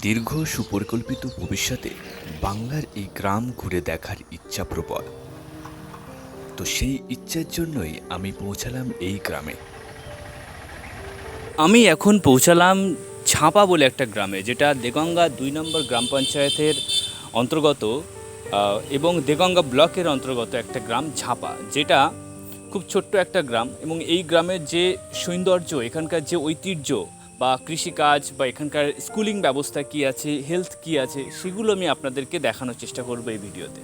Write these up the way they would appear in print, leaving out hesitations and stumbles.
দীর্ঘ সুপরিকল্পিত ভবিষ্যতে বাংলার এই গ্রাম ঘুরে দেখার ইচ্ছা প্রবল। তো সেই ইচ্ছার জন্যই আমি পৌঁছালাম এই গ্রামে। আমি এখন পৌঁছালাম ছাপা বলে একটা গ্রামে, যেটা দেগঙ্গা 2 নম্বর গ্রাম পঞ্চায়েতের অন্তর্গত এবং দেগঙ্গা ব্লকের অন্তর্গত একটা গ্রাম ছাপা, যেটা খুব ছোট্ট একটা গ্রাম। এবং এই গ্রামের যে সৌন্দর্য, এখানকার যে ঐতিহ্য বা কৃষিকাজ বা এখানকার স্কুলিং ব্যবস্থা কী আছে, হেলথ কী আছে, সেগুলো আমি আপনাদেরকে দেখানোর চেষ্টা করবো এই ভিডিওতে।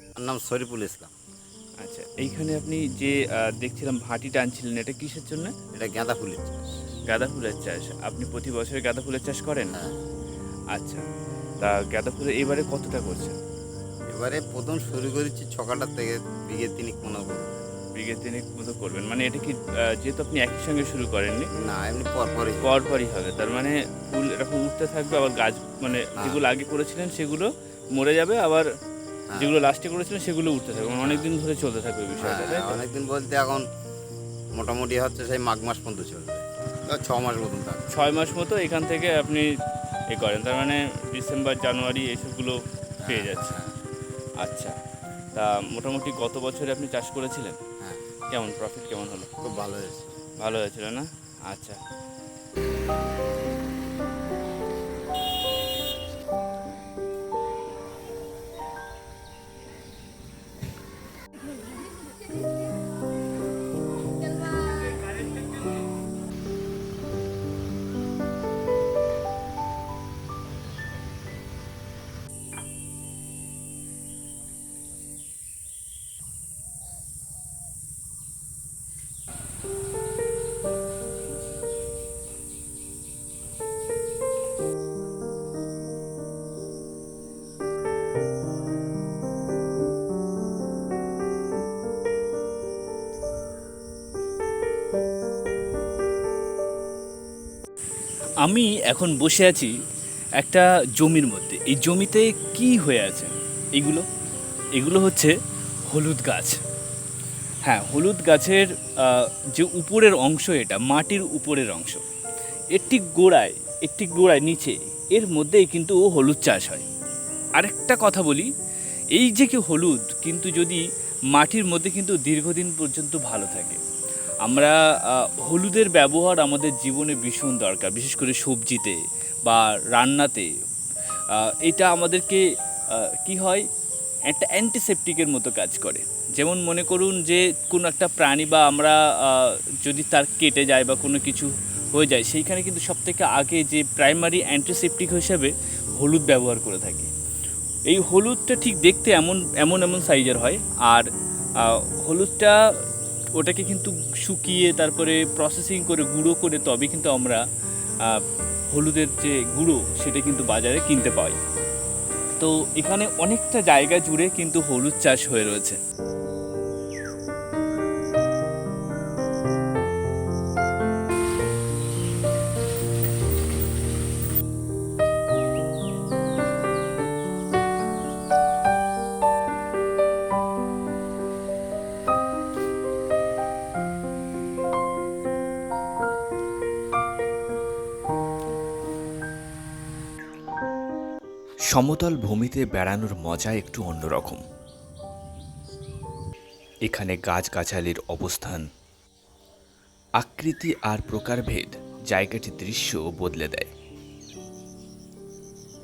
আমার নাম শরীফুল ইসলাম। আচ্ছা, এইখানে আপনি যে দেখছিলাম ভাটি টানছিলেন, এটা কিসের জন্য? এটা গাঁদা ফুলের চাষ। গাঁদা ফুলের চাষ। আপনি প্রতি বছরে গাঁদা ফুলের চাষ করেন? হ্যাঁ, আচ্ছা, তা গাঁদা ফুলের এবারে কতটা করছেন? এবারে প্রথম শুরু করেছি 6 কাঠার থেকে বিঘে 3 মনে করবো। বিঘে তিনেক মতো করবেন, মানে এটা কি যেহেতু আপনি একই সঙ্গে শুরু করেননি, না, এমনি পরপরই। পরপরই হবে, তার মানে ফুল এরকম উঠতে থাকবে, আবার গাছ মানে হ্যাঁ। যেগুলো আগে করেছিলেন সেগুলো মরে যাবে, আবার হ্যাঁ, যেগুলো লাস্টে করেছিলেন সেগুলো উঠতে থাকবে, মানে অনেক দিন ধরে চলতে থাকবে বিষয়টা, তাই তো? অনেকদিন বলতে এখন মোটামুটি হচ্ছে সেই মাঘ মাস পর্যন্ত চলবে, 6 মাস মতন থাকবে। 6 মাস মতো এখান থেকে আপনি এ করেন, তার মানে ডিসেম্বর জানুয়ারি এসবগুলো পেয়ে যাচ্ছে। আচ্ছা, তা মোটামুটি গত বছরে আপনি চাষ করেছিলেন, হ্যাঁ, কেমন প্রফিট কেমন হলো? খুব ভালো হয়েছে। ভালো হয়েছিল না? আচ্ছা। আমি এখন বসে আছি একটা জমির মধ্যে। এই জমিতে কি হয়ে আছে? এগুলো এগুলো হচ্ছে হলুদ গাছ। হ্যাঁ, হলুদ গাছের যে উপরের অংশ, এটা মাটির উপরের অংশ, একটি গোড়ায় নিচে এর মধ্যেই কিন্তু হলুদ চাষ হয়। আরেকটা কথা বলি, এই যে কি হলুদ কিন্তু যদি মাটির মধ্যে কিন্তু দীর্ঘদিন পর্যন্ত ভালো থাকে। আমরা হলুদের ব্যবহার আমাদের জীবনে ভীষণ দরকার, বিশেষ করে সবজিতে বা রান্নাতে। এটা আমাদেরকে কি হয়, একটা অ্যান্টিসেপটিকের মতো কাজ করে। যেমন মনে করুন যে কোনো একটা প্রাণী বা আমরা যদি তার কেটে যায় বা কোনো কিছু হয়ে যায়, সেইখানে কিন্তু সবথেকে আগে যে প্রাইমারি অ্যান্টিসেপটিক হিসেবে হলুদ ব্যবহার করে থাকি। এই হলুদটা ঠিক দেখতে এমন এমন এমন সাইজের হয়, আর হলুদটা ওটাকে কিন্তু শুকিয়ে তারপরে প্রসেসিং করে গুঁড়ো করে তবে কিন্তু আমরা হলুদের যে গুঁড়ো সেটা কিন্তু বাজারে কিনতে পাই। তো এখানে অনেকটা জায়গা জুড়ে কিন্তু হলুদ চাষ হয়ে রয়েছে। সমতল ভূমিতে বেড়ানোর মজা একটু অন্যরকম। এখানে গাছগাছালির অবস্থান, আকৃতি আর প্রকারভেদ জায়গাটির দৃশ্য বদলে দেয়।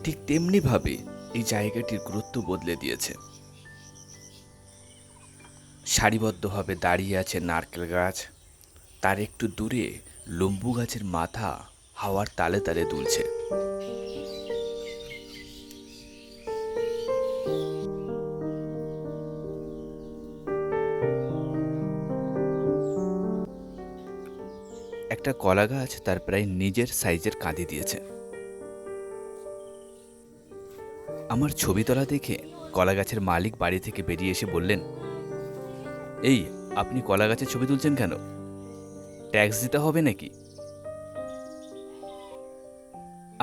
ঠিক তেমনিভাবে এই জায়গাটির গুরুত্ব বদলে দিয়েছে। সারিবদ্ধভাবে দাঁড়িয়ে আছে নারকেল গাছ, তার একটু দূরে লম্বু গাছের মাথা হাওয়ার তালে তালে দুলছে। একটা কলা গাছ তার প্রায় নিজের সাইজের কাঁদি দিয়েছে। আমার ছবি তোলা দেখে কলা গাছের মালিক বাড়ি থেকে বেরিয়ে এসে বললেন, এই আপনি কলা গাছের ছবি তুলছেন কেন? ট্যাক্স দিতে হবে নাকি?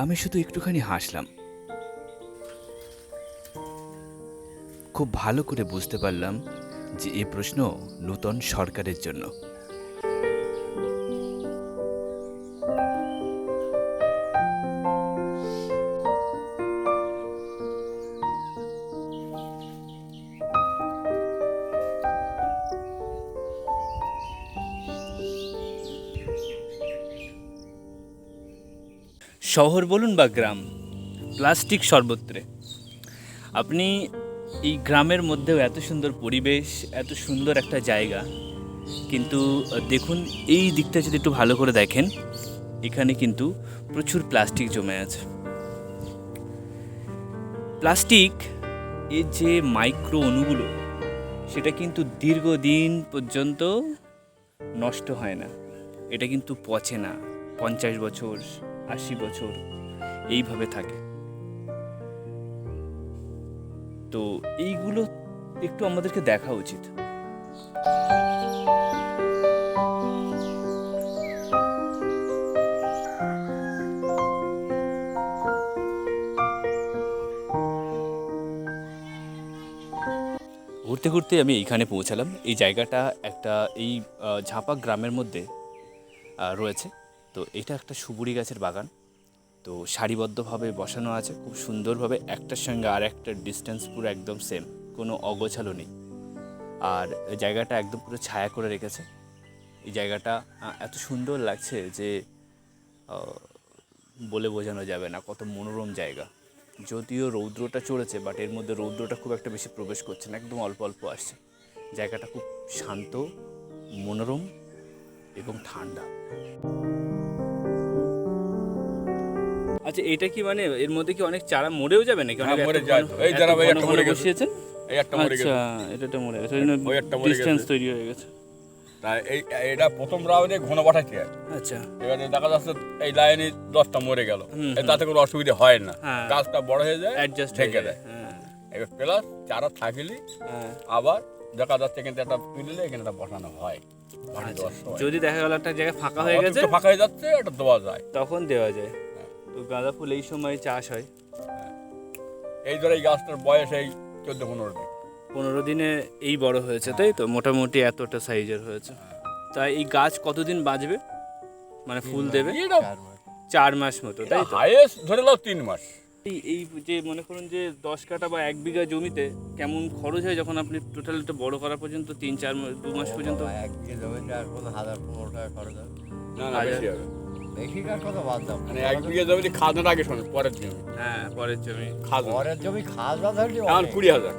আমি শুধু একটুখানি হাসলাম। খুব ভালো করে বুঝতে পারলাম যে এই প্রশ্ন নূতন সরকারের জন্য। শহর বলুন বা গ্রাম, প্লাস্টিক সর্বত্রে। আপনি এই গ্রামের মধ্যেও এত সুন্দর পরিবেশ, এত সুন্দর একটা জায়গা, কিন্তু দেখুন এই দিকটা যদি একটু ভালো করে দেখেন, এখানে কিন্তু প্রচুর প্লাস্টিক জমে আছে। প্লাস্টিক এর যে মাইক্রো অণুগুলো, সেটা কিন্তু দীর্ঘদিন পর্যন্ত নষ্ট হয় না, এটা কিন্তু পচে না। 50 বছর 80 বছর এইভাবে থাকে। তো এইগুলো একটু আমাদেরকে দেখা উচিত। ঘুরতে ঘুরতে আমি এইখানে পৌঁছালাম। এই জায়গাটা একটা এই ঝাপা গ্রামের মধ্যে রয়েছে। তো এটা একটা সুপুরি গাছের বাগান। তো সারিবদ্ধভাবে বসানো আছে খুব সুন্দরভাবে, একটার সঙ্গে আর একটা ডিস্টেন্স পুরো একদম সেম, কোনো অগোছালো নেই। আর জায়গাটা একদম পুরো ছায়া করে রেখেছে। এই জায়গাটা এত সুন্দর লাগছে যে বলে বোঝানো যাবে না, কত মনোরম জায়গা। যদিও রৌদ্রটা চড়েছে, বাট এর মধ্যে রৌদ্রটা খুব একটা বেশি প্রবেশ করছে না, একদম অল্প অল্প আসছে। জায়গাটা খুব শান্ত, মনোরম এবং ঠান্ডা। আচ্ছা, এটা কি মানে এর মধ্যে কি অনেক চারা মরেও যাবে নাকি? হ্যাঁ, মরে যায় তো। এই যারা ভাই একটা মরে গেছে। বসিয়েছেন? এই একটা মরে গেছে। আচ্ছা, এটা মরে গেছে, ওই জন্য ওই একটা মরে ডিসটেন্স গেছে। তৈরি হয়ে গেছে। তাই এটা প্রথম রাউন্ডে ঘন পাঠাচ্ছে। আচ্ছা, এবারে দেখা যাচ্ছে এই লাইনে 10টা মরে গেল, হুম, তাতে কোনো অসুবিধা হয় না। হ্যাঁ। গাছটা বড় হয়ে যায়, অ্যাডজাস্ট ঢেকে দেয়। হ্যাঁ, এবার প্লাস চারা থাকলে হ্যাঁ। আবার দেখা যাচ্ছে কিন্তু একটা তুললে এখানে একটা বসানো হয়। মাটি আচ্ছা, দেওয়ার সময়। যদি দেখা গেল একটা জায়গা ফাঁকা হয়ে গেছে, অতিরিক্ত ফাঁকা হয়ে যাচ্ছে, এটা দেওয়া যায়। তখন দেওয়া যায়। তো গাঁদা ফুল এই সময় চাষ হয়। এই ধরে এই গাছটার বয়স এই 14-15 দিন। 15 দিনে এই বড় হয়েছে, তাই তো? মোটামুটি এতটা সাইজের হয়েছে। তাই এই গাছ কতদিন বাঁচবে, মানে ফুল দেবে? এটা 4 মাস মতো, তাই তো? হাইয়েস্ট ধরে নাও 3 মাস। এই যে মনে করুন যে 10 কাঠা বা 1 বিঘা জমিতে কেমন খরচ হয় যখন আপনি টোটাল এটা বড় করা পর্যন্ত, 3-4 মাস 2 মাস পর্যন্ত? এক বিঘে জমিতে আর কোনো 1000-1500 টাকা খরচ হবে। না না, বেশি হবে। বেশিটার কথা বাদ দাও, মানে 1 বিঘা জমিতে খাজনার আগে শোনেন, পরের জমি হ্যাঁ, পরের জমি। খাজনা পরের জমি খাজনা ধরলে এখন 20,000।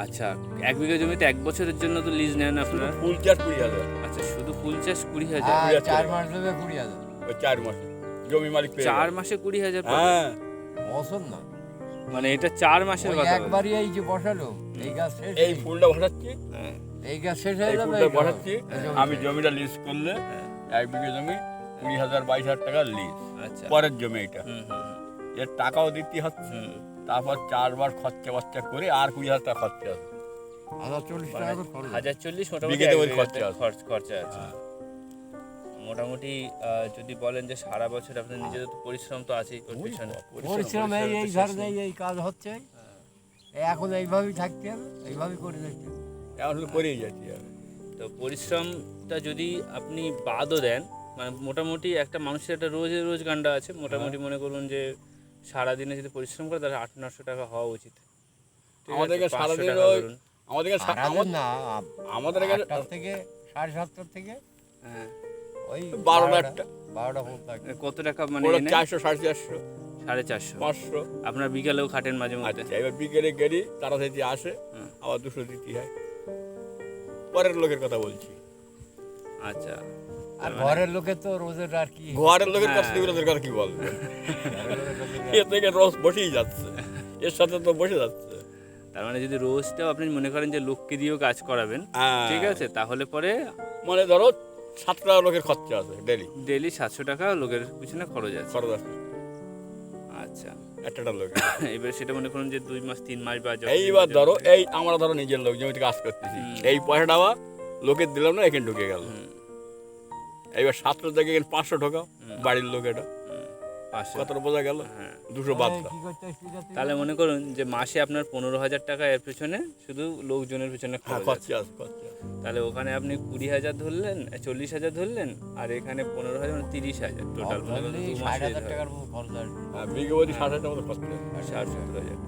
আচ্ছা, 1 বিঘা জমিতে 1 বছরের জন্য তো লিজ নেন আপনারা? ফুল চাষ 20,000। আচ্ছা, শুধু ফুল চাষ 20,000? হ্যাঁ, 20,000 4 মাস দেবে 20,000 ওই 4 মাসে জমি মালিক পেয়ে 4 যাবে। মাসে 20,000 পাবে? হ্যাঁ, বছর না। মানে এটা 4 মাসের ওই কথা বলছেন। একবারই এই যে বসালো, এই গাছ শেষ, এই ফুলটা বসাচ্ছি, হ্যাঁ, এই গাছ শেষ হয়ে এই যাবে, ফুলটা এই বসাচ্ছি। জমি আমি শেষ। জমিটা লিজ করলে 1 বিঘা জমি 20,000 22,000 টাকা লিজ, আচ্ছা। পরের জমি এটা। হুম, হুম, এর টাকাও দিতে হচ্ছে, হুম। তারপর 4 বার খরচা বাচ্চা করে আর 20,000 টাকা খরচা আছে। 1040 টাকা করে খরচ। 1040 মোটামুটি বিঘেতে 1 ওই বিঘাতে খরচা আছে। খরচা আছে। মোটামুটি যদি বলেন যে সারা বছর আপনার নিজেদের তো পরিশ্রম তো আছেই ওর পিছনে। পরিশ্রম এই ধরনের এই কাজ হচ্ছে, এখন এইভাবেই থাকতে হবে, এইভাবেই করে দেখতে হবে। এখন শুধু করেই যাচ্ছি আর। তো পরিশ্রমটা যদি আপনি বাদও দেন, মানে মোটামুটি একটা মানুষের একটা রোজ গান্ডা আছে, মোটামুটি মনে করুন যে সারাদিনে যদি পরিশ্রম করে তাহলে 800-900 টাকা হওয়া উচিত। ঠিক আছে? আমাদেরকে 500 সারাদিন টাকা ওই ধরুন। আমাদেরকে সারাদিন না, আমাদের এখানে 8টা থেকে 7:30 থেকে হ্যাঁ, ওই 12টা 12টা পর্যন্ত থাকে। কত টাকা মানে ওরা এনে? 400 450 450। 500। আপনার বিকালেও খাটেন মাঝে মধ্যে? আচ্ছা, এবার বিকেলে গেলি তারা থেকে আসে, হুম। আবার 200 দিতে হয়। পরের লোকের কথা বলছি, আচ্ছা, আর ঘরের লোকে তো রোজের আর কি, ঘরের লোকের কাছ হ্যাঁ। থেকে ওদের কথা কি বলবে? এর থেকে রোজ বসেই যাচ্ছে, এর সাথে তো বসে যাচ্ছে। তার মানে যদি রোজটাও আপনি মনে করেন যে লোককে দিয়েও কাজ করাবেন, হ্যাঁ। ঠিক আছে, তাহলে পরে মানে ধরো 7 টাকা লোকের খরচা আছে ডেলি, ডেলি 700 টাকা লোকের পিছনে খরচ আছে। খরচ আছে আচ্ছা, একটা লোকের। এবার সেটা মনে করুন যে 2 মাস 3 মাস বা এইবার ধরো এই আমরা ধরো নিজের লোক জমিতে কাজ করতেছি, হুম। এই পয়সাটা আবার লোকের দিলাম না, এখানে ঢুকে গেল। এইবার 700 থেকে 500 ঢোকাও বাড়ির লোক, এটা 500 কতটা বোঝা গেল? 200 বাদ দাও। কি করতে আসছি যাতে তাহলে মনে করুন যে মাসে আপনার 15,000 টাকা এর পেছনে শুধু লোকজনের পেছনে হ্যাঁ, খরচ আছে। খরচা আছে, খরচা আছে। তাহলে ওখানে আপনি 20,000 ধরলেন, 40,000 ধরলেন, আর এখানে 15,000 মানে 30,000 টোটাল মনে করুন 2 মাসে 60,000 টাকার মতো খরচ আসবে। হ্যাঁ, বিঘে প্রতি 60,000 মতো খরচা আছে। 60-70,000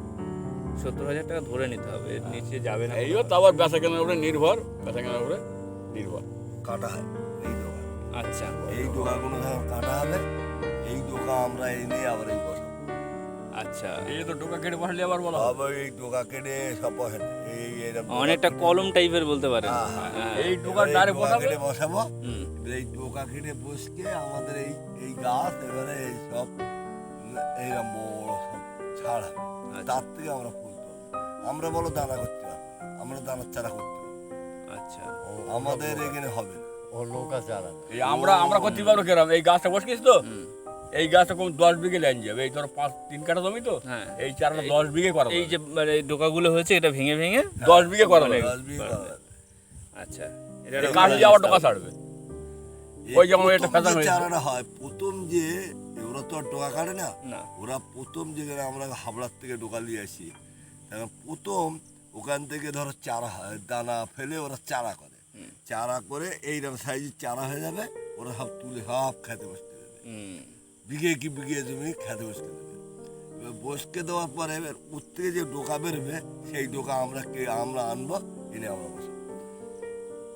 70,000 টাকা ধরে নিতে হবে, এর নিচে যাবে না। এইও তো আবার বেচা কেনার উপরে নির্ভর, বেচা কেনার উপরে নির্ভর। কাটা হয় এই ডোকা, আচ্ছা এই ডোকাগুলো যখন কাটা হবে, এই ডোকা আমরা এনে আবার এই বসাবো। আচ্ছা, এই তো টোকা কেটে বসলে আবার বলা হবে। আবার এই ডোকা কেটে সব বসেন এই এরকম অনেকটা কলম টাইপের বলতে পারেন। হ্যাঁ। এই টোকার ডারে বসাবে, কেটে বসাবো। হুম। এবার এই ডোকা কেটে বসকে আমাদের এই এই গাছ এবারে এই সব এইরকম বড় সব ছাড় হবে। আচ্ছা। তার থেকে আমরা ফুল তুলবো। আমরা বলো দানা করতে পারবো না, আমরা দানার চারা করতে পারবো আচ্ছা না। আমাদের এখানে হবে না। ও লোক আছে আলাদা। এই আমরা করতে পারবো কেরাম, এই গাছটা বসকিস তো, এই গাছটা কম 10 বিঘে লাইন যাবে। এই ধরো 3 কাঠা জমি তো, হ্যাঁ। এই চারাটা 10 বিঘে করা এই যে মানে ডোকাগুলো হয়েছে এটা ভেঙে ভেঙে 10 বিঘে করা অনেক। যাবে। 10 বিঘা করা যাবে। আচ্ছা এটা এই কাঠ দিয়ে আবার টোকা ছাড়বে। ওই যেমন প্রথম এটা ফেলা যে হয়েছে। চারাটা হয় প্রথম যে ওরা তো আর ডোকা কাটে না, না ওরা প্রথম যেখানে আমরা হাবড়ার থেকে ডোকা নিয়ে আসি, তখন প্রথম ওখান থেকে ধরো চারা হয়, দানা ফেলে ওরা চারা করে, চারা করে এইরকম সাইজের চারা হয়ে যাবে, ওরা সব তুলে সব খেতে বসতে দেবে, হুম, বিঘে কি বিঘে জমি খেতে বসতে দেবে। এবার বসকে দেওয়ার পরে এবার ওর থেকে যে ডোকা বেরোবে সেই ডোকা আমরা আনবো, এনে আমরা বসাবো।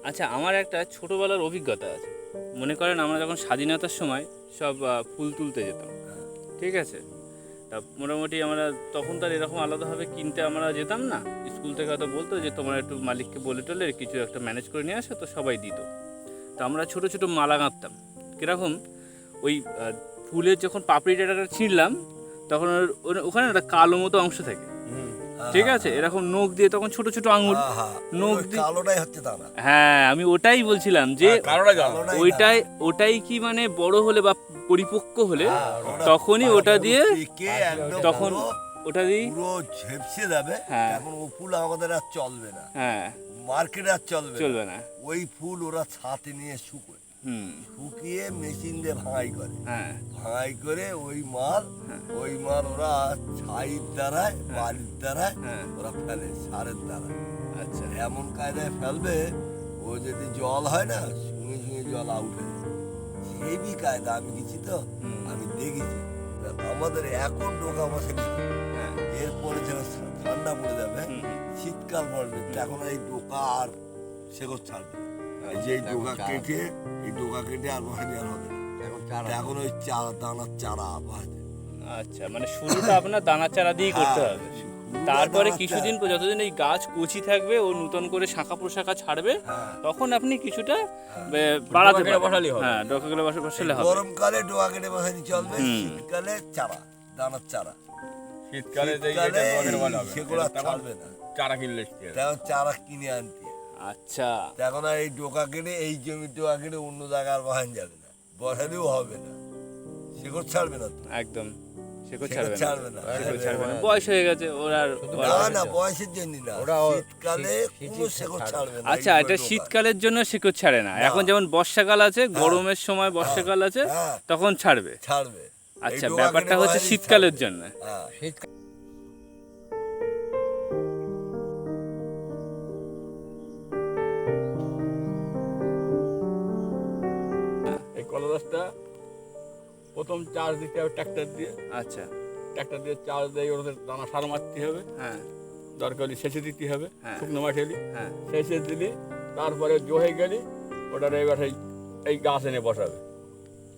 আচ্ছা আমার একটা ছোটবেলার অভিজ্ঞতা আছে। মনে করেন আমরা যখন স্বাধীনতার সময় সব ফুল তুলতে যেতাম, ঠিক আছে, তা মোটামুটি আমরা তখন তো আর এরকম আলাদাভাবে কিনতে আমরা যেতাম না। স্কুল থেকে হয়তো বলতো যে তোমরা একটু মালিককে বলে টলে কিছু একটা ম্যানেজ করে নিয়ে আসো, তো সবাই দিত। তো আমরা ছোট ছোট মালা গাঁথতাম। কীরকম, ওই ফুলের যখন পাপড়িটা ছিঁড়লাম তখন ওখানে একটা কালো মতো অংশ থাকে, ঠিক আছে, এরকম নখ দিয়ে তখন ছোট ছোট আঙুল নখ ওই দিয়ে। কালোটাই হচ্ছে দানা। হ্যাঁ আমি ওটাই বলছিলাম যে কারোটা জানো কালোটাই ওটাই কি মানে বড় হলে বা পরিপক্ক হলে দানা। তখনই ওটা দিয়ে পেকে একদম তখন ওটা দিই। পুরো ঝেপসে যাবে, হ্যাঁ। এখন ও ফুল আমাদের আর চলবে না, হ্যাঁ মার্কেটে আর চলবে চলবে না। ওই ফুল ওরা ছাতে নিয়ে শুকোয়, হুম, শুকিয়ে মেশিন দিয়ে ভাঙাই করে, হ্যাঁ ভাঙাই করে ওই মাল ওরা ছাইয়ের দ্বারায় বালির দ্বারায় হ্যাঁ ওরা ফেলে, সারের দ্বারায় আচ্ছা এমন কায়দায় ফেলবে, ও যদি জল হয় না সঙ্গে সঙ্গে জল আউট হয়ে যাবে। হেভি কায়দা, আমি গেছি তো, আমি দেখেছি। তা আমাদের এখন ডোকা বসে হ্যাঁ এরপরে যখন ঠান্ডা পড়ে যাবে, হুম, শীতকাল পড়বে, তখন এই ডোকা আর শেকড় ছাড়বে না। এই যে এই ডোকা কেটে আর বসানি আর হবে না। এখন চারা এখন ওই চারা দানার চারা বসাতে আচ্ছা মানে শুরুটা আপনার দানা চারা দিয়েই করতে হবে। তারপরে কিছুদিন পর যতদিন এই গাছ কচি থাকবে ও নতুন করে শাখা প্রশাখা ছাড়বে, তখন আপনি কিছুটা বাড়াতে ডোকা কেটে পারবেন। বসালেই হবে। হ্যাঁ ডোকা কেটে বসালে হবে। গরমকালে ডোকা কেটে বসানি চলবে, হুম। শীতকালে চারা দানার চারা। শীতকালে যে শীতকালে এটা ডোকা কেটে বলা হবে, সেগুলো আর তখন ছাড়বে না, চারা কিনলে এসছে। তখন চারা কিনে আনতে। আচ্ছা এখন আর এই ডোকা কেটে এই জমির ডোকা কেটে অন্য জায়গায় আর বসানো যাবে না, বসালেও হবে না, শেকড় ছাড়বে না তো। একদম শেকড় শেকড় ছাড়বে ছাড়বে না, না। শেকড় ছাড়বে না, বয়স হয়ে গেছে ওর আর না না বয়সের জন্য না, ওরা শীতকালে কোনো শেকড় ছাড়বে না। আচ্ছা এই এটা ডোকা। শীতকালের জন্য শিকড় ছাড়ে না, এখন যেমন বর্ষাকাল আছে, গরমের সময় বর্ষাকাল আছে, হ্যাঁ। তখন ছাড়বে। ছাড়বে। আচ্ছা এই ডোকা ব্যাপারটা কেটে হচ্ছে বসালেই শীতকালের ছাড়বে। জন্য। হ্যাঁ। শীতকাল এই কলা গাছটা প্রথম চার্জ দিতে হবে ট্রাক্টর দিয়ে, আচ্ছা চার্জ দিয়ে ওদের দানা সার মারতে হবে, হ্যাঁ দরকার হলে সেচে দিতে হবে, হ্যাঁ। শুকনো মাঠে এলি হ্যাঁ সেচে দিলি, তারপরে জোহে গেলি ওটার এবার এই গাছ এনে বসাবে,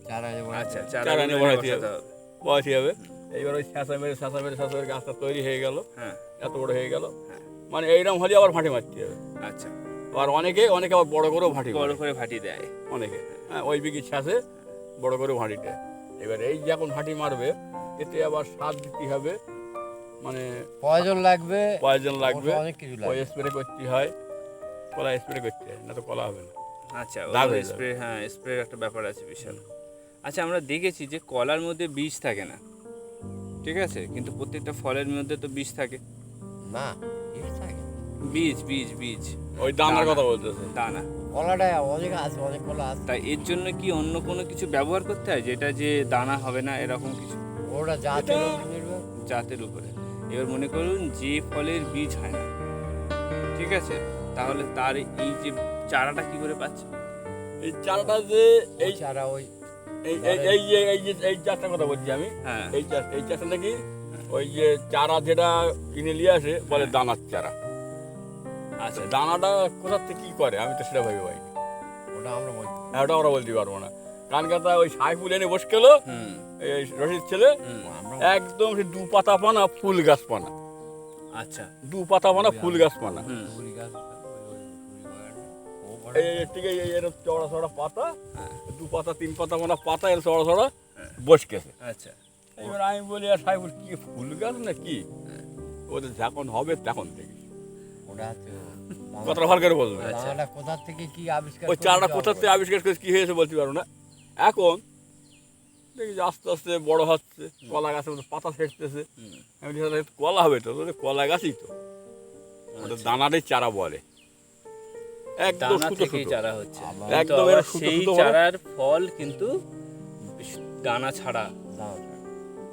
চারা আচ্ছা চারা চারা এনে এনে বসাতে বসাতে হবে। হবে। বসাতে হবে। এইবার ওই শাঁসা মেরে গাছটা তৈরি হয়ে গেল, হ্যাঁ এত বড় হয়ে গেল, মানে এইরকম হলে আবার ভাঁটি মারতে হবে। আচ্ছা আর অনেকে আবার বড় করেও ভাঁটি বড় করে, করে ফাটি দেয়। অনেকে হ্যাঁ ওই বিঘি ছাঁচে বড় করে ভাঁটি দেয়। এবার এই যখন ভাঁটি মারবে এতে আবার সার দিতে হবে, মানে প্রয়োজন লাগবে, পয়জন লাগবে, অনেক কিছু ওই লাগবে। স্প্রে করতে হয়, কলা স্প্রে করতে হয়, না তো কলা হবে না। আচ্ছা দাগ হয়ে যাবে। স্প্রে, হ্যাঁ স্প্রের একটা ব্যাপার আছে বিশাল। আচ্ছা আমরা দেখেছি যে কলার মধ্যে বীজ থাকে না, ঠিক আছে, কিন্তু প্রত্যেকটা ফলের মধ্যে তো বীজ থাকে। না, এই থাকে। বীজ বীজ বীজ ওই দানার কথা বলতেছে। দানা কলাটা অনেক আছে, অনেক কলা আছে। তাই এর জন্য কি অন্য কোনো কিছু ব্যবহার করতে হয় যেটা যে দানা হবে না এরকম কিছু? ওটা জাতের উপর নির্ভর। জাতের উপরে। এবার মনে করুন যে ফলের বীজ হয় না, ঠিক আছে, তাহলে তার এই যে চারাটা কি করে পাচ্ছে? এই চারাটা যে এই এই চারা ওই এই এই এই যে এই যে এই চাষটার কথা বলছি আমি, হ্যাঁ, এই চাষটা নাকি ওই যে চারা যেটা কিনে নিয়ে আসে বলে দানার চারা। আচ্ছা, দানাটা কোথা থেকে কি করে আমি তো সেটা ভেবে পাইনি। ওটা আমরা বলছি। ওটা আমরা বলতে পারবো না। কারণ কথা ওই সাইফুল এনে বসে গেল, হুম, এই রশিদ ছেলে, হুম, একদম সে 2 পাতা পানা ফুল গাছ পানা, আচ্ছা, 2 পাতা পানা ফুল গাছ পানা। হুম, টুকুরি গাছ, টুকুরি বাগানটা, ও বড়। এই ঠিক এই এর চড়া চড়া পাতা, 2 পাতা 3 পাতা পানা পাতা এর চড়া চড়া বসে গেছে। আচ্ছা, এবার আমি বলি আর সাইফুল কি ফুল গাছ না কি? ওদের যখন হবে তখন থেকে ওটা হচ্ছে কথাটা ভালো করে বলবে। আচ্ছা। দানাটা কোথা থেকে কি আবিষ্কার ওই করেছে চারাটা আমরা কোথা থেকে বলছি। আবিষ্কার করে কি হয়েছে বলতে পারবো না। এখন দেখি যে আস্তে আস্তে বড় হচ্ছে, কলা গাছের মধ্যে পাতা ছেড়তেছে। হুম, আমি বলি, "তাহলে কলা হবে তো, তোদের কলা গাছই তো।" ওটা আচ্ছা। দানারই চারা বলে, একদম দানা সুতো থেকেই সুতো। চারা হচ্ছে। আবার কিন্তু একদম আবার এর সুতো সেই সুতো বড়। চারার ফল কিন্তু দানা ছাড়া, দানাটা।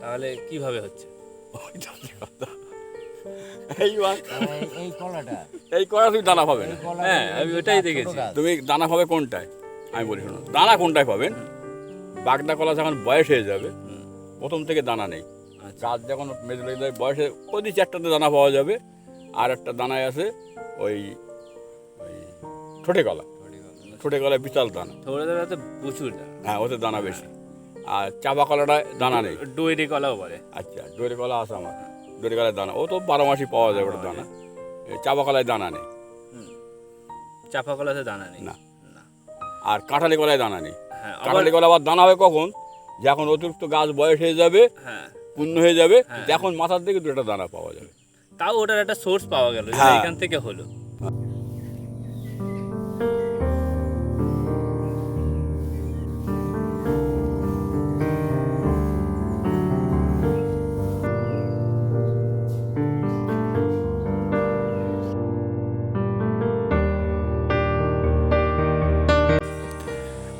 তাহলে কিভাবে হচ্ছে? ওইটা হচ্ছে কথা। এইবার এই কলাটা, এই কলা তুমি দানা পাবে না। এই কলাটা, হ্যাঁ, এই আমি যে ওটাই ছোট দেখেছি। গাছ, তুমি দানা পাবে কোনটায় আমি বলি শোনো, দানা কোনটায় পাবেন? বাগদা কলা যখন বয়স হয়ে যাবে, হুম, প্রথম থেকে দানা নেই। আচ্ছা, গাছ যখন মেজলে যায় বয়সে প্রতি 4টাতে দানা পাওয়া যাবে। আর একটা দানায় আছে ওই ওই ঠোঁটে কলা, ঠোঁটে কলায় বিশাল দানা। থোড়া দানাতে প্রচুর দানা। হ্যাঁ, ওতে দানা বেশি। আর চাপা কলাটায় দানা নেই। ডোয়েরে কলাও বলে। আচ্ছা, ডোরে কলা আছে আমার, ডোরে কলায় দানা, ও তো 12 মাসই পাওয়া যায় ওটা দানা। এই চাপা কলায় দানা নেই। চাপা কলাতে দানা নেই। না। না। আর কাঁঠালি কলায় দানা নেই। হ্যাঁ, আবার কাঁঠালি কলা আবার দানা হবে কখন? যখন অতিরিক্ত গাছ বয়স হয়ে যাবে, হ্যাঁ, পূর্ণ হয়ে যাবে, হ্যাঁ। তখন মাথার দিকে 2টা দানা পাওয়া যাবে। তাও ওটার একটা সোর্স পাওয়া গেল, হ্যাঁ। এখান থেকে হলো।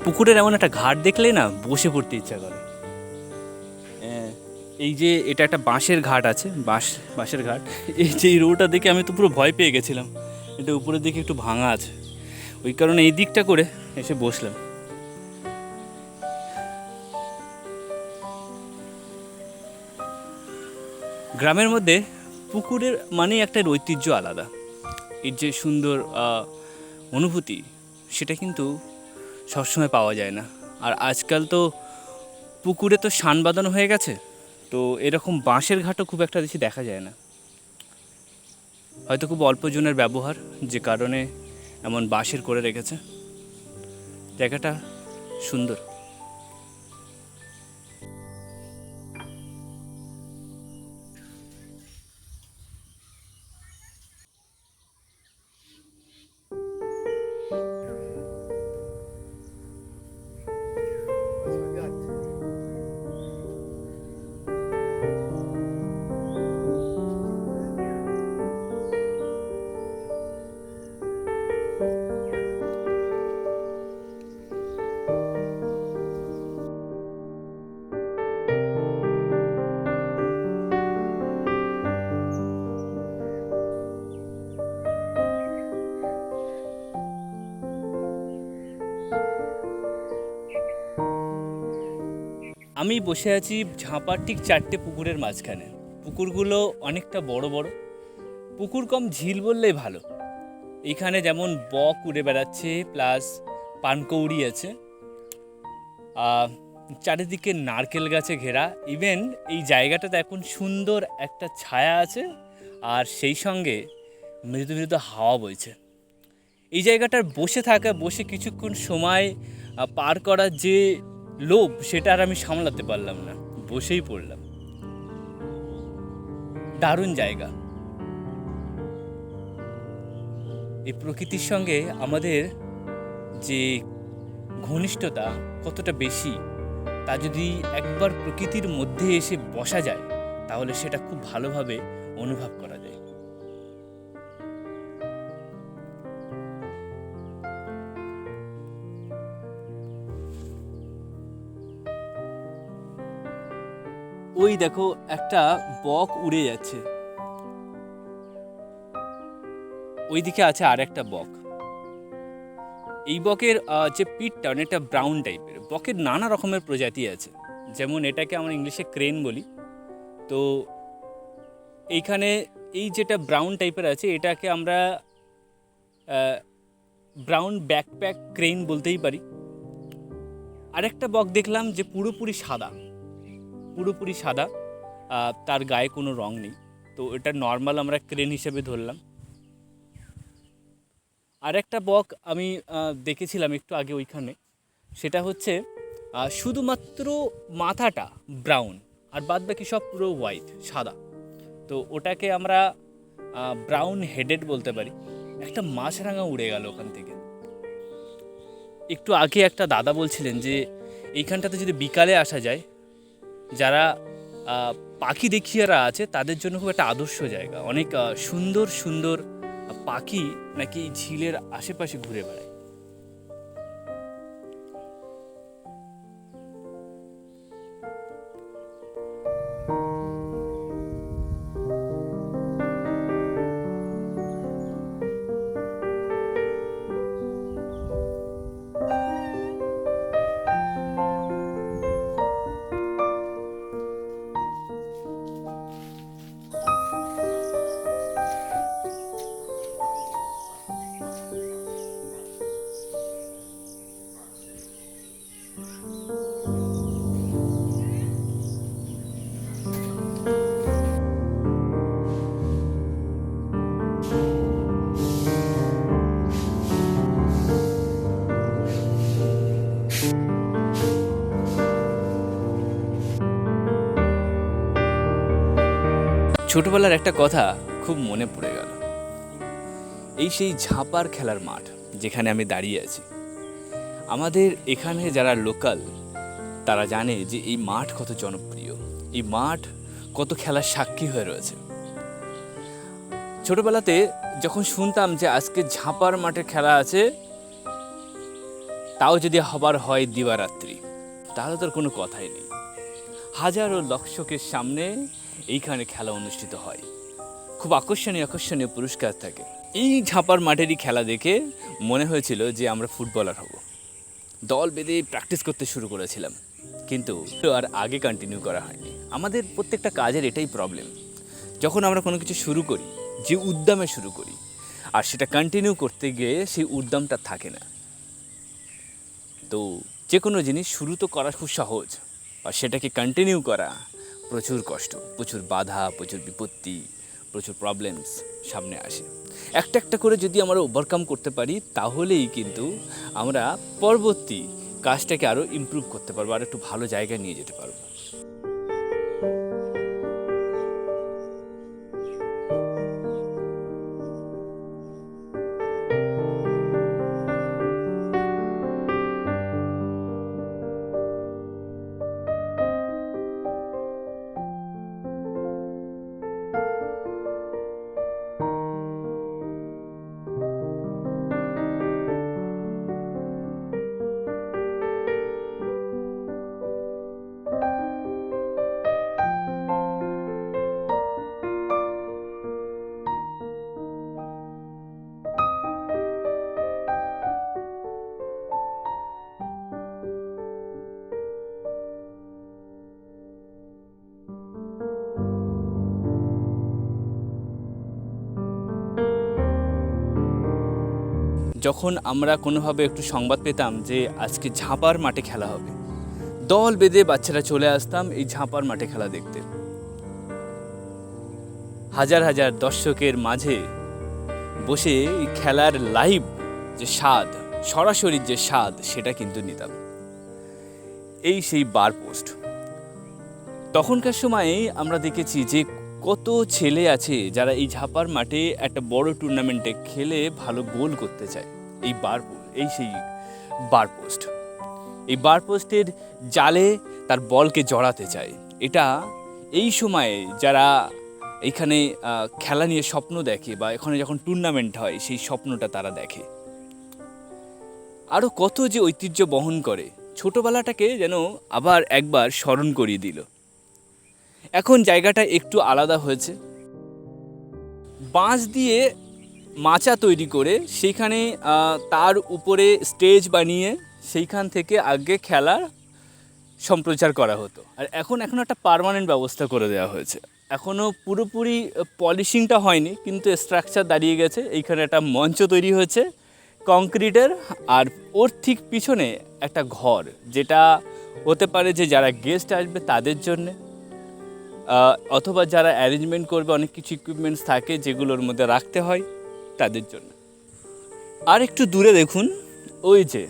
পুকুরের এমন একটা ঘাট দেখলেই না বসে পড়তে ইচ্ছা করে। এই যে এটা একটা বাঁশের ঘাট আছে, বাঁশের ঘাট। এই যে এই রোডটা দেখে আমি তো পুরো ভয় পেয়ে গেছিলাম, এটা উপরের দিকে একটু ভাঙা আছে, ওই কারণে এই দিকটা করে এসে বসলাম। গ্রামের মধ্যে পুকুরের মানে একটা ঐতিহ্য আলাদা, এর যে সুন্দর অনুভূতি সেটা কিন্তু সবসময় পাওয়া যায় না। আর আজকাল তো পুকুরে তো শান বাঁধানো হয়ে গেছে, তো এরকম বাঁশের ঘাটও খুব একটা বেশি দেখা যায় না। হয়তো খুব অল্প জনের ব্যবহার, যে কারণে এমন বাঁশের করে রেখেছে। জায়গাটা সুন্দর। আমি বসে আছি ঝাঁপার ঠিক 4টে পুকুরের মাঝখানে। পুকুরগুলো অনেকটা বড় বড়, পুকুর কম ঝিল বললেই ভালো। এইখানে যেমন বক উড়ে বেড়াচ্ছে, প্লাস পানকৌড়ি আছে, চারিদিকে নারকেল গাছে ঘেরা। ইভেন এই জায়গাটাতে এখন সুন্দর একটা ছায়া আছে, আর সেই সঙ্গে মৃদু মৃদু হাওয়া বইছে। এই জায়গাটার বসে কিছুক্ষণ সময় পার করার যে লোভ, সেটা আর আমি সামলাতে পারলাম না, বসেই পড়লাম। দারুণ জায়গা। এই প্রকৃতির সঙ্গে আমাদের যে ঘনিষ্ঠতা কতটা বেশি, তা যদি একবার প্রকৃতির মধ্যে এসে বসা যায়, তাহলে সেটা খুব ভালোভাবে অনুভব করা যায়। ওই দেখো একটা বক উড়ে যাচ্ছে, ওইদিকে আছে আর একটা বক। এই বকের যে পিঠটা অনেকটা ব্রাউন টাইপের। বকের নানা রকমের প্রজাতি আছে, যেমন এটাকে আমরা ইংলিশে ক্রেন বলি। তো এইখানে এই যেটা ব্রাউন টাইপের আছে এটাকে আমরা ব্রাউন ব্যাকপ্যাক ক্রেন বলতেই পারি। আরেকটা বক দেখলাম যে পুরোপুরি সাদা, পুরোপুরি সাদা, তার গায়ে কোনো রং নেই। তো এটা নর্মাল আমরা ক্রেন হিসেবে ধরলাম। আরেকটা বক আমি দেখেছিলাম একটু আগে ওইখানে, সেটা হচ্ছে শুধুমাত্র মাথাটা ব্রাউন আর বাদ বাকি সব পুরো হোয়াইট, সাদা। তো ওটাকে আমরা ব্রাউন হেডেড বলতে পারি। একটা মাছরাঙা উড়ে গেল ওখান থেকে। একটু আগে একটা দাদা বলছিলেন যে এইখানটাতে যদি বিকালে আসা যায়, যারা পাখি দেখিয়ারা আছে তাদের জন্য খুব একটা আদর্শ জায়গা। অনেক সুন্দর সুন্দর পাখি নাকি এই ঝিলের আশেপাশে ঘুরে বেড়ায়। ছোটবেলার একটা কথা খুব মনে পড়ে গেল। এই সেই ঝাঁপার খেলার মাঠ যেখানে আমি দাঁড়িয়ে আছি। আমাদের এখানে যারা লোকাল তারা জানে যে এই মাঠ কত জনপ্রিয়, এই মাঠ কত খেলার সাক্ষী হয়ে রয়েছে। ছোটবেলাতে যখন শুনতাম যে আজকে ঝাঁপার মাঠে খেলা আছে, তাও যদি হবার হয় দিবারাত্রি, তাহলে তোর কোনো কথাই নেই। হাজারো দর্শকের সামনে এইখানে খেলা অনুষ্ঠিত হয়, খুব আকর্ষণীয় আকর্ষণীয় পুরস্কার থাকে। এই ঝাঁপার মাঠেরই খেলা দেখে মনে হয়েছিল যে আমরা ফুটবলার হব। দল বেঁধে প্র্যাকটিস করতে শুরু করেছিলাম, কিন্তু আর আগে কন্টিনিউ করা হয়নি। আমাদের প্রত্যেকটা কাজের এটাই প্রবলেম, যখন আমরা কোনো কিছু শুরু করি, যে উদ্যমে শুরু করি, আর সেটা কন্টিনিউ করতে গিয়ে সেই উদ্যমটা থাকে না। তো যে কোনো জিনিস শুরু তো করা খুব সহজ, আর সেটাকে কন্টিনিউ করা প্রচুর কষ্ট, প্রচুর বাধা, প্রচুর বিপত্তি, প্রচুর প্রবলেমস সামনে আসে। একটা একটা করে যদি আমরা ওভারকাম করতে পারি, তাহলেই কিন্তু আমরা পরবর্তী কাজটাকে আরও ইমপ্রুভ করতে পারবো, আর একটু ভালো জায়গায় নিয়ে যেতে পারবো। যখন আমরা কোনোভাবে একটু সংবাদ পেতাম যে আজকে ঝাঁপার মাঠে খেলা হবে, দল বেঁধে বাচ্চারা চলে আসতাম এই ঝাঁপার মাঠে খেলা দেখতে। হাজার হাজার দর্শকের মাঝে বসে এই খেলার লাইভ যে স্বাদ, সরাসরি যে স্বাদ, সেটা কিন্তু নিতাম। এই সেই বার পোস্ট। তখনকার সময়ে আমরা দেখেছি যে কত ছেলে আছে যারা এই ঝাঁপার মাঠে একটা বড় টুর্নামেন্টে খেলে ভালো গোল করতে চায়। এই সেই বার পোস্ট, এই বার পোস্টের জালে তার বলকে জড়াতে চায়। এটা এই সময়ে যারা এইখানে খেলা নিয়ে স্বপ্ন দেখে, বা এখানে যখন টুর্নামেন্ট হয় সেই স্বপ্নটা তারা দেখে। আরও কত যে ঐতিহ্য বহন করে, ছোটোবেলাটাকে যেন আবার একবার স্মরণ করিয়ে দিল। এখন জায়গাটা একটু আলাদা হয়েছে, বাঁশ দিয়ে মাচা তৈরি করে সেইখানে তার উপরে স্টেজ বানিয়ে সেইখান থেকে আগে খেলার সম্প্রচার করা হতো। আর এখন একটা পার্মানেন্ট ব্যবস্থা করে দেওয়া হয়েছে। এখনও পুরোপুরি পলিশিংটা হয়নি, কিন্তু স্ট্রাকচার দাঁড়িয়ে গেছে। এইখানে একটা মঞ্চ তৈরি হয়েছে কংক্রিটের, আর ওর ঠিক পিছনে একটা ঘর, যেটা হতে পারে যে যারা গেস্ট আসবে তাদের জন্যে, অথবা যারা অ্যারেঞ্জমেন্ট করবে, অনেক কিছু ইকুইপমেন্টস থাকে যেগুলোর মধ্যে রাখতে হয় তাদের জন্য। আর একটু দূরে দেখুন, ওই যে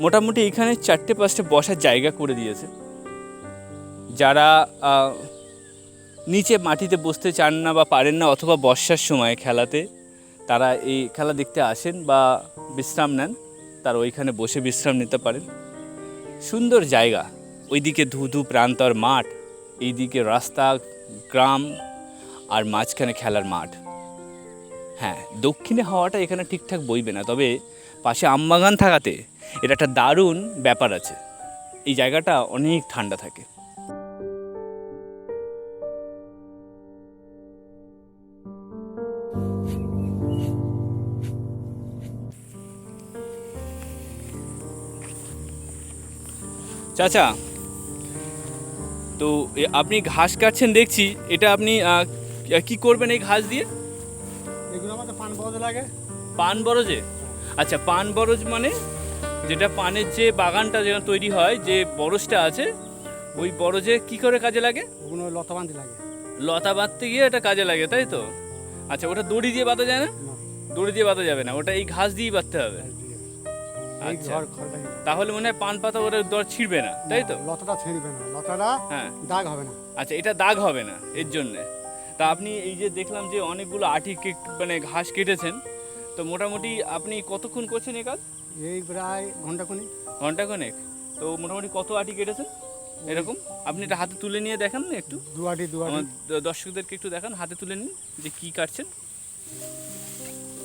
মোটামুটি এখানে 4-5টা বসার জায়গা করে দিয়েছে। যারা নিচে মাটিতে বসতে চান না বা পারেন না, অথবা বর্ষার সময় খেলাতে তারা এই খেলা দেখতে আসেন বা বিশ্রাম নেন, তারা ওইখানে বসে বিশ্রাম নিতে পারেন। সুন্দর জায়গা, ওইদিকে ধুধু প্রান্তর মাঠ, এইদিকে রাস্তা, গ্রাম, আর মাঝখানে খেলার মাঠ। হ্যাঁ, দক্ষিণে হাওয়াটা এখানে ঠিকঠাক বইবে না, তবে পাশে আমবাগান থাকাতে এটা একটা দারুণ ব্যাপার আছে। এই জায়গাটা অনেক ঠান্ডা থাকে। চাচা, তো আপনি ঘাস কাটছেন দেখছি, এটা আপনি কি করবেন এই ঘাস দিয়ে? এগুলো আমাদের পান বরজ লাগে। পান বরজে? আচ্ছা, পান বরজ মানে যেটা পানের যে বাগানটা যেখানে তৈরি হয়, যে বরজটা আছে, ওই বরজে কি করে কাজে লাগে? ওগুলো লতা বাঁধতে লাগে। লতা বাঁধতে গিয়ে এটা কাজে লাগে, তাই তো? আচ্ছা, ওটা দড়ি দিয়ে বাঁধা যায় না? দড়ি দিয়ে বাঁধা যাবে না, ওটা এই ঘাস দিয়েই বাঁধতে হবে। আচ্ছা, তাহলে মনে হয় পান পাতা ওটা দর ছিঁড়বে না, তাই তো? লতাটা ছিঁড়বে না, লতাটা হ্যাঁ, দাগ হবে না। আচ্ছা, এটা দাগ হবে না এর জন্যে। তা আপনি এই যে দেখলাম যে অনেকগুলো আটি মানে ঘাস কেটেছেন, তো মোটামুটি আপনি কতক্ষণ করছেন এই কাজ? এই প্রায় ঘন্টাখানেক। তো মোটামুটি কত আটি কেটেছেন এরকম? আপনি এটা হাতে তুলে নিয়ে দেখান না একটু, দু আটি আমার দর্শকদেরকে একটু দেখান, হাতে তুলে নিন যে কি কাটছেন।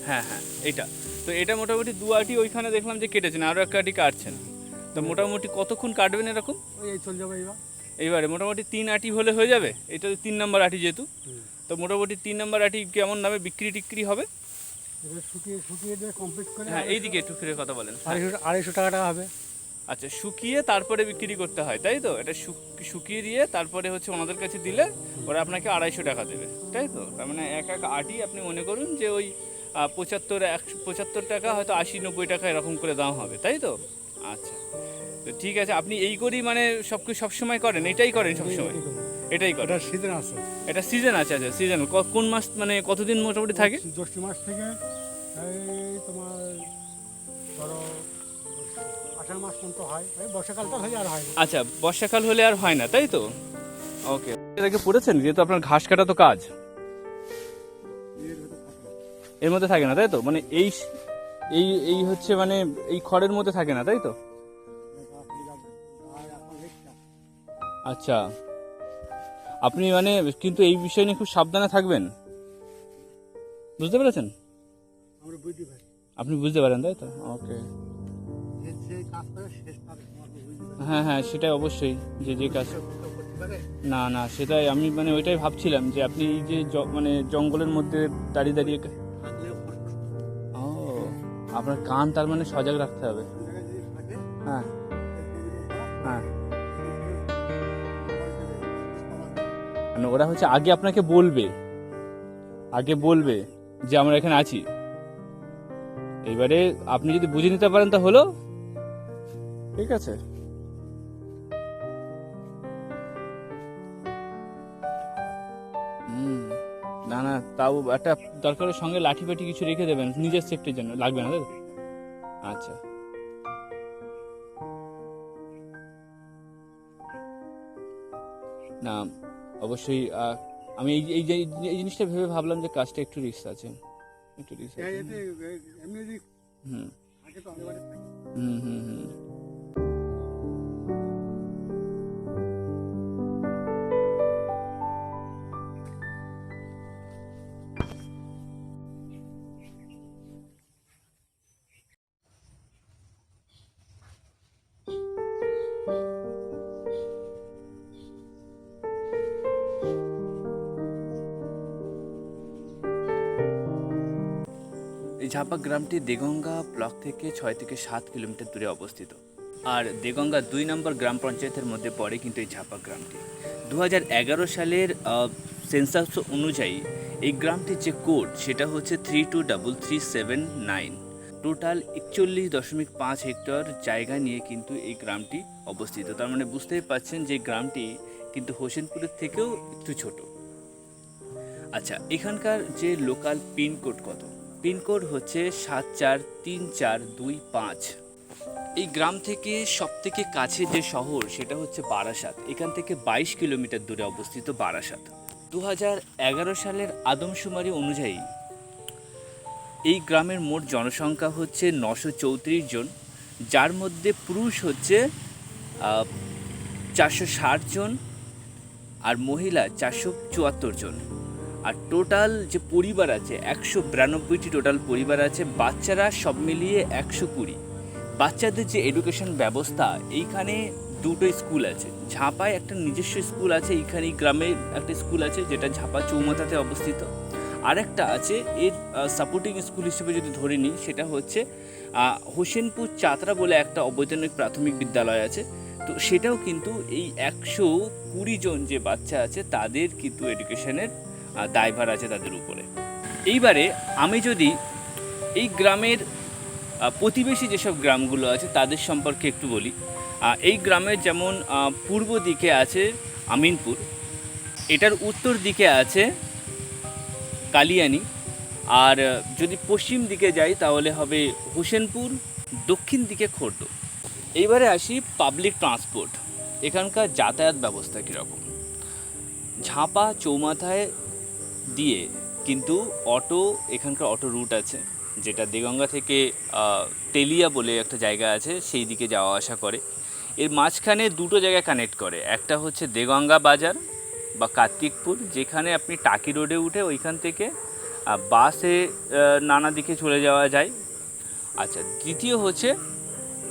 হ্যাঁ হ্যাঁ, এইটা তো, এটা মোটামুটি 2 আটি ওইখানে দেখলাম যে কেটেছেন, আরও 1 আটি কাটছেন। তো মোটামুটি কতক্ষণ কাটবেন এরকম? এই চলে যাবে এইবারে মোটামুটি 3 আটি হলে হয়ে যাবে। এটা 3 নম্বর আটি যেহেতু, তো মোটামুটি 3 নম্বর আটি কেমন দামে বিক্রি হবে? শুকিয়ে দিয়ে কমপ্লিট করে। হ্যাঁ, এইদিকে একটু ফিরে কথা বলেন। 250 টাকা হবে। আচ্ছা, শুকিয়ে তারপরে বিক্রি করতে হয়, তাই তো? এটা শুকিয়ে দিয়ে তারপরে হচ্ছে ওনাদের কাছে দিলে ওরা আপনাকে 250 টাকা দেবে, তাই তো? তার মানে এক আটি আপনি মনে করুন যে ওই 75 টাকা, হয়তো 80-90 টাকা এরকম করে দাম হবে, তাই তো? আচ্ছা, তো ঠিক আছে, আপনি এই করেই মানে সবসময় করেন, এটাই করেন সবসময়? এটাই করেন? এটা সিজন আছে। এটা সিজন আছে? আচ্ছা, সিজন কোন মাস, মানে কতদিন মোটামুটি থাকে? জ্যৈষ্ঠ মাস থেকে এই তোমার ধরো 18 মাস পর্যন্ত হয়। বর্ষাকালটা হয়ে আর হয় না। আচ্ছা, বর্ষাকাল হলে আর হয় না, তাই তো? ওকে, এটাকে পড়েছেন যেহেতু আপনার ঘাস কাটা তো কাজ এর মধ্যে থাকে না, তাই তো? মানে এই এই এই হচ্ছে মানে এই খড়ের মধ্যে থাকে না, তাই তো? আচ্ছা, আপনি মানে কিন্তু এই বিষয় নিয়ে খুব সাবধানে থাকবেন, বুঝতে পেরেছেন? আমরা বুঝতে পারি। আপনি বুঝতে পারেন, তাই তো? ওকে, যে কাজ করে শেষ পাবে। হ্যাঁ হ্যাঁ, সেটাই অবশ্যই, যে কাজ। না, সেটাই আমি মানে ওইটাই ভাবছিলাম যে আপনি এই যে মানে জঙ্গলের মধ্যে দাঁড়িয়ে ও, আপনার কান তার মানে সজাগ রাখতে হবে। হ্যাঁ হ্যাঁ, মানে ওরা হচ্ছে আগে আপনাকে বলবে যে আমরা এখানে আছি। এবারে আপনি যদি বুঝে নিতে পারেন তা হলো, ঠিক আছে? না, তাও একটা দরকারের সঙ্গে লাঠি ফাঠি কিছু রেখে দেবেন নিজের সেফটির জন্য, লাগবে না, তাই তো? আচ্ছা, না অবশ্যই, আমি এই জিনিসটা ভেবে ভাবলাম যে কাজটা একটু রিস্ক আছে, একটু রিস্ক আছে। হুম হুম হুম হুম ঝাপা গ্রামটি দেগঙ্গা ব্লক থেকে 6 থেকে 7 কিলোমিটার দূরে অবস্থিত। আর দেগঙ্গা 2 নম্বর গ্রাম পঞ্চায়েতের মধ্যে পড়ে কিন্তু এই ঝাপা গ্রামটি। 2011 সালের সেন্সাস অনুযায়ী এই গ্রামটির যে কোড সেটা হচ্ছে 323379। টোটাল 41.5 হেক্টর জায়গা নিয়ে কিন্তু এই গ্রামটি অবস্থিত। তার মানে বুঝতেই পারছেন যে গ্রামটি কিন্তু হোসেনপুরের থেকেও একটু ছোট। আচ্ছা, এখানকার যে লোকাল পিনকোড কত? পিনকোড হচ্ছে 743425। এই গ্রাম থেকে সবথেকে কাছে যে শহর সেটা হচ্ছে বারাসাত। এখান থেকে 22 কিলোমিটার দূরে অবস্থিত বারাসাত। 2011 সালের আদমশুমারি অনুযায়ী এই গ্রামের মোট জনসংখ্যা হচ্ছে 934 জন, যার মধ্যে পুরুষ হচ্ছে 460 জন আর মহিলা 474 জন। আর টোটাল যে পরিবার আছে 192টি টোটাল পরিবার আছে। বাচ্চারা সব মিলিয়ে 120। বাচ্চাদের যে এডুকেশন ব্যবস্থা, এইখানে দুটো স্কুল আছে। ঝাপায় একটা নিজস্ব স্কুল আছে, এইখানে গ্রামে একটা স্কুল আছে যেটা ঝাপা চৌমাথাতে অবস্থিত। আরেকটা আছে এর সাপোর্টিং স্কুল হিসেবে যদি ধরে নিই, সেটা হচ্ছে হোসেনপুর চাতরা বলে একটা অবৈতনিক প্রাথমিক বিদ্যালয় আছে। তো সেটাও কিন্তু এই 120 জন যে বাচ্চা আছে তাদের কিন্তু এডুকেশনের দায়ভার আছে তাদের উপরে। এইবারে আমি যদি এই গ্রামের প্রতিবেশী যেসব গ্রামগুলো আছে তাদের সম্পর্কে একটু বলি। এই গ্রামের যেমন পূর্ব দিকে আছে আমিনপুর, এটার উত্তর দিকে আছে কালিয়ানি, আর যদি পশ্চিম দিকে যাই তাহলে হবে হোসেনপুর, দক্ষিণ দিকে খোর্দ। এইবারে আসি পাবলিক ট্রান্সপোর্ট। এখানকার যাতায়াত ব্যবস্থা কীরকম? ঝাপা চৌমাথায় দিয়ে কিন্তু এখানকার অটো রুট আছে, যেটা দেগঙ্গা থেকে তেলিয়া বলে একটা জায়গা আছে সেই দিকে যাওয়া আসা করে। এর মাঝখানে দুটো জায়গায় কানেক্ট করে, একটা হচ্ছে দেগঙ্গা বাজার বা কার্তিকপুর, যেখানে আপনি টাকি রোডে উঠে ওইখান থেকে বাসে নানা দিকে চলে যাওয়া যায়। আচ্ছা, দ্বিতীয় হচ্ছে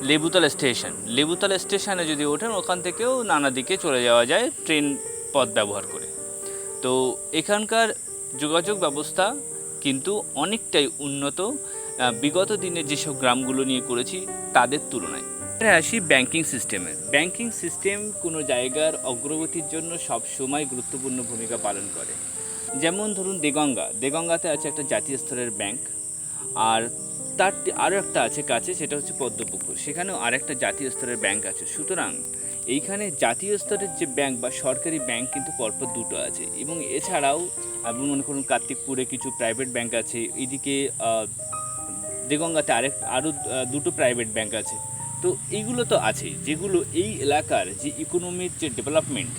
লেবুতলা স্টেশন। লেবুতলা স্টেশনে যদি ওঠেন ওখান থেকেও নানা দিকে চলে যাওয়া যায় ট্রেন পথ ব্যবহার করে। তো এখানকার যোগাযোগ ব্যবস্থা কিন্তু অনেকটাই উন্নত বিগত দিনে যেসব গ্রামগুলো নিয়ে করেছি তাদের তুলনায়। আসি ব্যাংকিং সিস্টেমে। ব্যাংকিং সিস্টেম কোনো জায়গার অগ্রগতির জন্য সবসময় গুরুত্বপূর্ণ ভূমিকা পালন করে। যেমন ধরুন দেগঙ্গাতে আছে একটা জাতীয় স্তরের ব্যাংক, আর তার আরও একটা আছে কাছে, সেটা হচ্ছে পদ্মপুকুর, সেখানেও আরেকটা জাতীয় স্তরের ব্যাংক আছে। সুতরাং এইখানে জাতীয় স্তরের যে ব্যাংক বা সরকারি ব্যাংক কিন্তু পরপর দুটো আছে। এবং এছাড়াও আপনি মনে করুন কার্তিকপুরে কিছু প্রাইভেট ব্যাংক আছে, এইদিকে দেগঙ্গাতে আরও দুটো প্রাইভেট ব্যাংক আছে। তো এইগুলো তো আছেই, যেগুলো এই এলাকার যে ইকোনমির যে ডেভেলপমেন্ট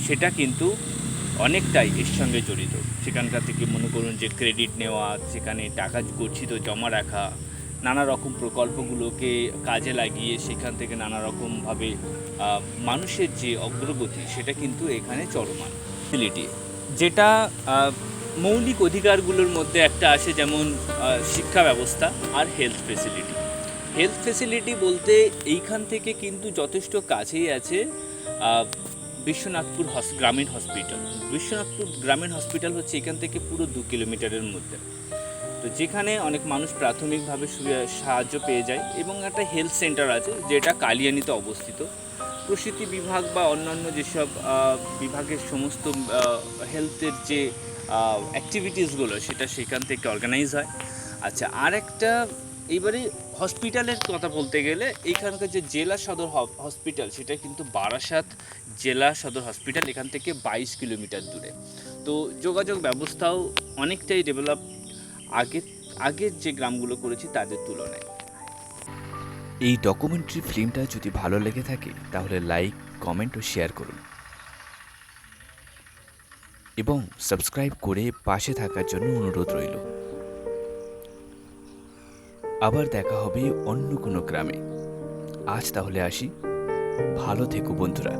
সেটা কিন্তু অনেকটাই এর সঙ্গে জড়িত। সেখানকার থেকে মনে করুন যে ক্রেডিট নেওয়া, সেখানে টাকা গচ্ছিত জমা রাখা, নানা রকম প্রকল্পগুলোকে কাজে লাগিয়ে সেখান থেকে নানা রকমভাবে মানুষের যে অগ্রগতি সেটা কিন্তু এখানে চলমান। ফ্যাসিলিটি যেটা মৌলিক অধিকারগুলোর মধ্যে একটা আছে, যেমন শিক্ষা ব্যবস্থা আর হেলথ ফেসিলিটি। হেলথ ফেসিলিটি বলতে এইখান থেকে কিন্তু যথেষ্ট কাছেই আছে বিশ্বনাথপুর গ্রামীণ হসপিটাল। বিশ্বনাথপুর গ্রামীণ হসপিটাল হচ্ছে এখান থেকে পুরো 2 কিলোমিটারের মধ্যে। তো যেখানে অনেক মানুষ প্রাথমিকভাবে সাহায্য পেয়ে যায়। এবং একটা হেলথ সেন্টার আছে যেটা কালিয়ানিতে অবস্থিত। প্রসূতি বিভাগ বা অন্যান্য যেসব বিভাগের সমস্ত হেলথের যে অ্যাক্টিভিটিসগুলো সেটা সেখান থেকে অর্গানাইজ হয়। আচ্ছা, আর একটা এইবারে হসপিটালের কথা বলতে গেলে এইখানকার যে জেলা সদর হসপিটাল সেটা কিন্তু বারাসাত জেলা সদর হসপিটাল, এখান থেকে 22 কিলোমিটার দূরে। তো যোগাযোগ ব্যবস্থাও অনেকটাই ডেভেলপ আগের যে গ্রামগুলো করেছি তাদের তুলনায়। এই ডকুমেন্টারি ফিল্মটা যদি ভালো লেগে থাকে তাহলে লাইক, কমেন্ট ও শেয়ার করুন এবং সাবস্ক্রাইব করে পাশে থাকার জন্য অনুরোধ রইল। আবার দেখা হবে অন্য কোনো গ্রামে। আজ তাহলে আসি, ভালো থেকো বন্ধুরা।